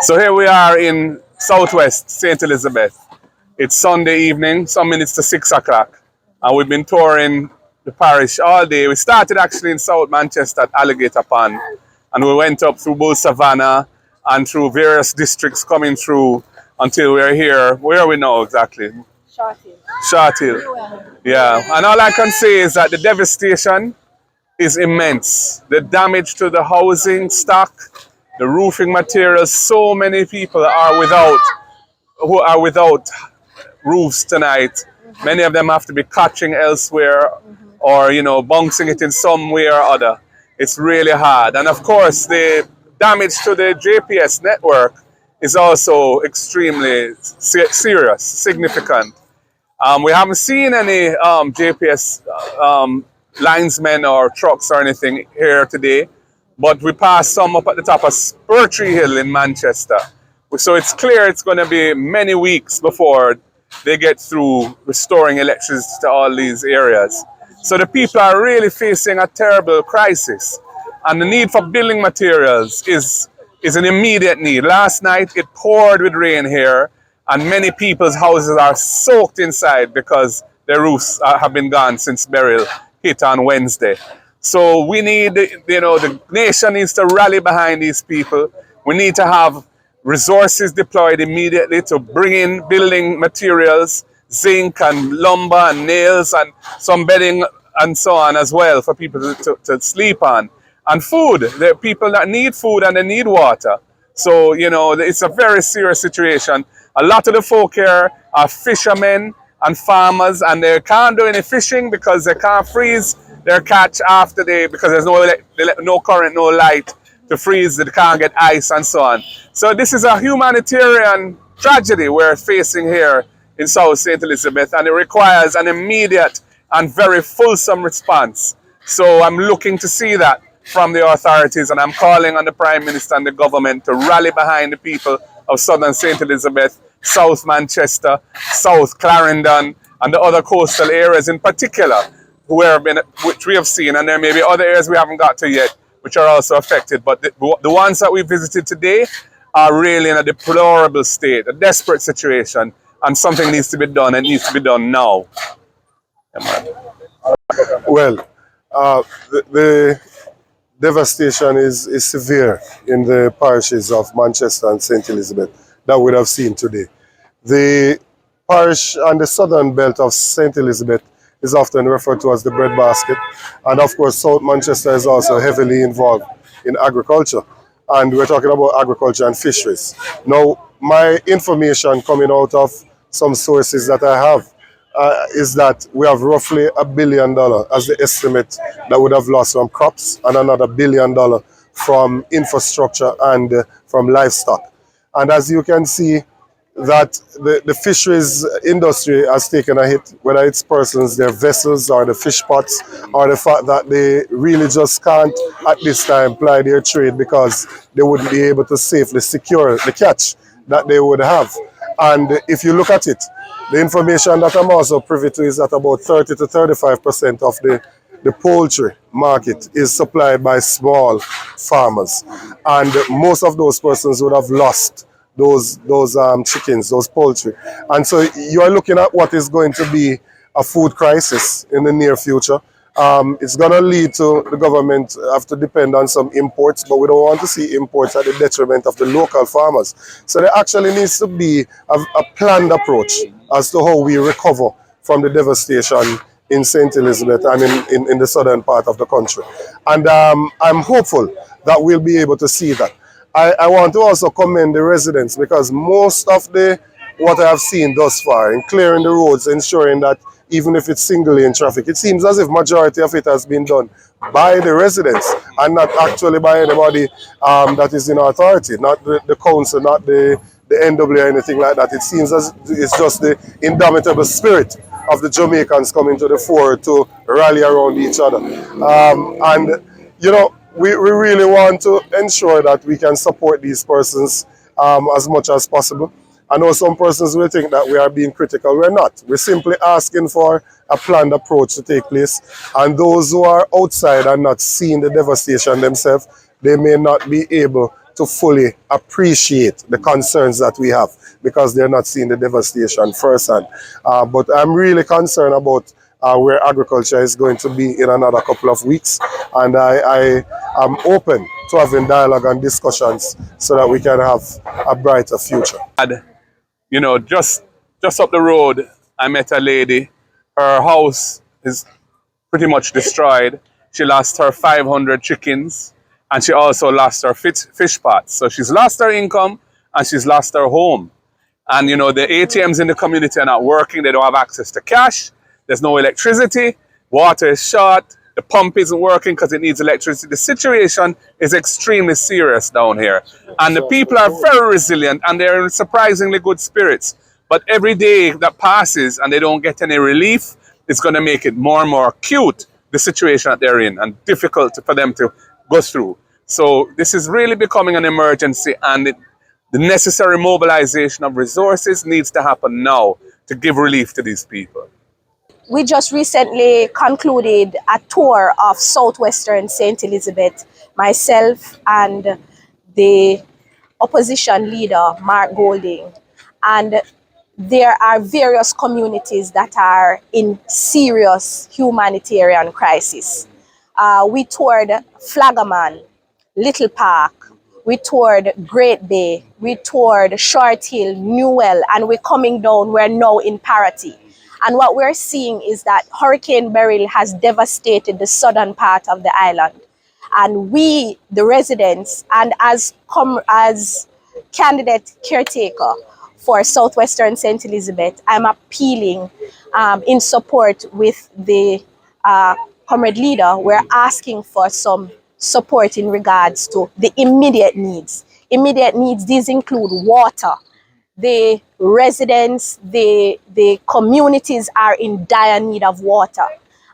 So here we are in Southwest St. Elizabeth. It's Sunday evening, some minutes to 6 o'clock, and we've been touring the parish all day. We started actually in South Manchester at Alligator Pond, and we went up through Bull Savannah and through various districts coming through until we're here. Where are we now exactly? Short Hill. Short Hill. Yeah, and all I can say is that the devastation is immense. The damage to the housing stock, the roofing materials, so many people are without roofs tonight. Many of them have to be catching elsewhere or, bouncing it in some way or other. It's really hard. And of course, the damage to the JPS network is also extremely serious, significant. We haven't seen any JPS linesmen or trucks or anything here today, but we passed some up at the top of Spur Tree Hill in Manchester. So it's clear it's going to be many weeks before they get through restoring electricity to all these areas. So the people are really facing a terrible crisis. And the need for building materials is an immediate need. Last night it poured with rain here, and many people's houses are soaked inside because their roofs have been gone since Beryl hit on Wednesday. So we need, the nation needs to rally behind these people. We need to have resources deployed immediately to bring in building materials, zinc and lumber and nails and some bedding and so on as well for people to sleep on. And food. There are people that need food and they need water. So, it's a very serious situation. A lot of the folk here are fishermen and farmers, and they can't do any fishing because they can't freeze their catch after because there's no current, no light to freeze, they can't get ice and so on. So this is a humanitarian tragedy we're facing here in South St. Elizabeth, and it requires an immediate and very fulsome response. So I'm looking to see that from the authorities, and I'm calling on the Prime Minister and the government to rally behind the people of Southern St. Elizabeth, South Manchester, South Clarendon, and the other coastal areas in particular, which we have seen, and there may be other areas we haven't got to yet, which are also affected. But the ones that we visited today are really in a deplorable state, a desperate situation, and something needs to be done, and needs to be done now. Well, the devastation is severe in the parishes of Manchester and St. Elizabeth that we have seen today. The parish on the southern belt of St. Elizabeth is often referred to as the breadbasket. And of course, South Manchester is also heavily involved in agriculture. And we're talking about agriculture and fisheries. Now, my information coming out of some sources that I have is that we have roughly $1 billion as the estimate that would have lost from crops, and another $1 billion from infrastructure and from livestock. And as you can see, that the fisheries industry has taken a hit, whether it's persons, their vessels, or the fish pots, or the fact that they really just can't at this time ply their trade because they wouldn't be able to safely secure the catch that they would have. And if you look at it, the information that I'm also privy to is that about 30 to 35% of the poultry market is supplied by small farmers. And most of those persons would have lost those chickens, those poultry. And so you are looking at what is going to be a food crisis in the near future. It's going to lead to the government have to depend on some imports, but we don't want to see imports at the detriment of the local farmers. So there actually needs to be a planned approach as to how we recover from the devastation in St. Elizabeth and in the southern part of the country. And I'm hopeful that we'll be able to see that. I want to also commend the residents, because most of what I have seen thus far in clearing the roads, ensuring that even if it's single lane traffic, it seems as if majority of it has been done by the residents and not actually by anybody that is in authority, not the council, not the NWA or anything like that. It seems as it's just the indomitable spirit of the Jamaicans coming to the fore to rally around each other. We really want to ensure that we can support these persons as much as possible. I know some persons will think that we are being critical. We're not. We're simply asking for a planned approach to take place. And those who are outside and not seeing the devastation themselves, they may not be able to fully appreciate the concerns that we have because they're not seeing the devastation firsthand. But I'm really concerned about where agriculture is going to be in another couple of weeks. And I am open to having dialogue and discussions so that we can have a brighter future. You know, just up the road, I met a lady. Her house is pretty much destroyed. She lost her 500 chickens, and she also lost her fish pots. So she's lost her income, and she's lost her home. And, you know, the ATMs in the community are not working. They don't have access to cash. There's no electricity. Water is short. The pump isn't working because it needs electricity. The situation is extremely serious down here. And the people are very resilient, and they're in surprisingly good spirits. But every day that passes and they don't get any relief, it's going to make it more and more acute, the situation that they're in, and difficult for them to go through. So this is really becoming an emergency, and the necessary mobilization of resources needs to happen now to give relief to these people. We just recently concluded a tour of southwestern St. Elizabeth, myself and the opposition leader, Mark Golding. And there are various communities that are in serious humanitarian crisis. We toured Flagaman, Little Park, we toured Great Bay, we toured Short Hill, Newell, and we're coming down, we're now in Parity. And what we're seeing is that Hurricane Beryl has devastated the southern part of the island. And we, the residents, and as candidate caretaker for Southwestern St. Elizabeth, I'm appealing in support with the comrade leader. We're asking for some support in regards to the immediate needs. Immediate needs, these include water. The residents, the communities are in dire need of water.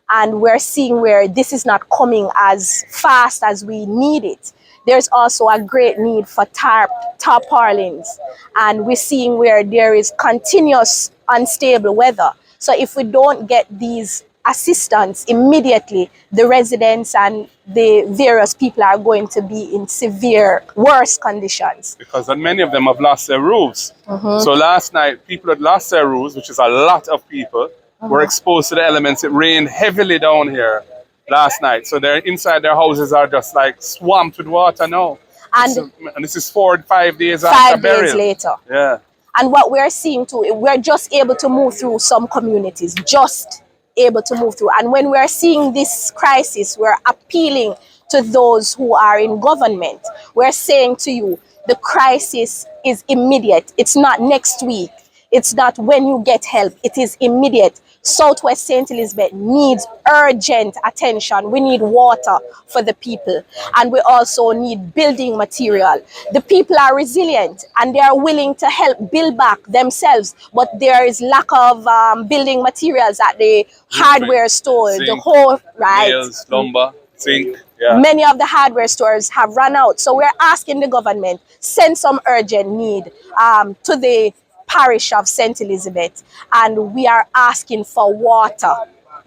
And we're seeing where this is not coming as fast as we need it. There's also a great need for tarpaulins. And we're seeing where there is continuous unstable weather. So if we don't get these assistance immediately, the residents and the various people are going to be in severe, worse conditions. Because many of them have lost their roofs. So last night, people had lost their roofs, which is a lot of people, were exposed to the elements. It rained heavily down here last night. So they're inside their houses are just like swamped with water now. And this is 4 or 5 days after burial. 5 days later. Yeah. And what we're seeing too, we're just able to move through some communities, just able to move through. And when we're seeing this crisis, we're appealing to those who are in government. We're saying to you, the crisis is immediate. It's not next week. It's not when you get help. It is immediate. Southwest St. Elizabeth needs urgent attention. We need water for the people. And we also need building material. The people are resilient and they are willing to help build back themselves. But there is lack of building materials at the hardware store. Zinc, the whole, right? Nails, lumber, zinc. Yeah. Many of the hardware stores have run out. So we're asking the government, send some urgent need to the parish of St. Elizabeth, and we are asking for water.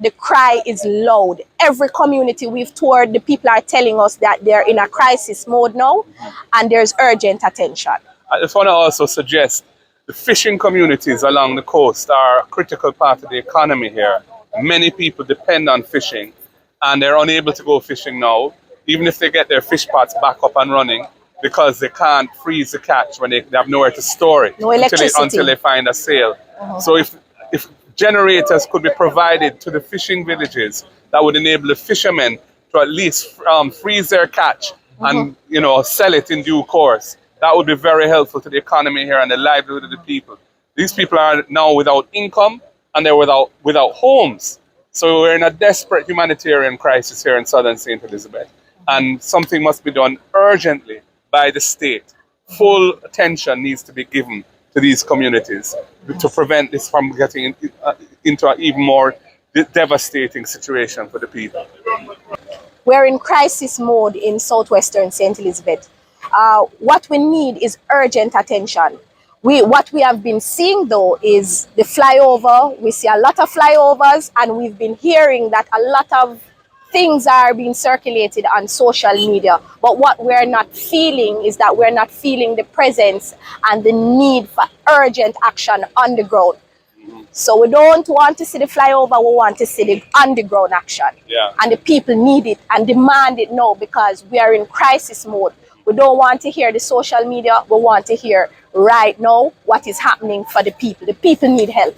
The cry is loud. Every community we've toured, the people are telling us that they're in a crisis mode now, and there's urgent attention. I just want to also suggest the fishing communities along the coast are a critical part of the economy here. Many people depend on fishing, and they're unable to go fishing now, even if they get their fish pots back up and running, because they can't freeze the catch when they have nowhere to store it. No electricity. Until they find a sale. So if generators could be provided to the fishing villages, that would enable the fishermen to at least freeze their catch and sell it in due course. That would be very helpful to the economy here and the livelihood of the people. These people are now without income and they're without homes. So we're in a desperate humanitarian crisis here in southern St. Elizabeth. And something must be done urgently by the state. Full attention needs to be given to these communities to prevent this from getting into an even more devastating situation for the people. We're in crisis mode in southwestern St. Elizabeth. What we need is urgent attention. What we have been seeing though is the flyover. We see a lot of flyovers, and we've been hearing that a lot of things are being circulated on social media, but what we're not feeling is that we're not feeling the presence and the need for urgent action on the ground. So we don't want to see the flyover, we want to see the underground action. Yeah. And the people need it and demand it now because we are in crisis mode. We don't want to hear the social media, we want to hear right now what is happening for the people. The people need help.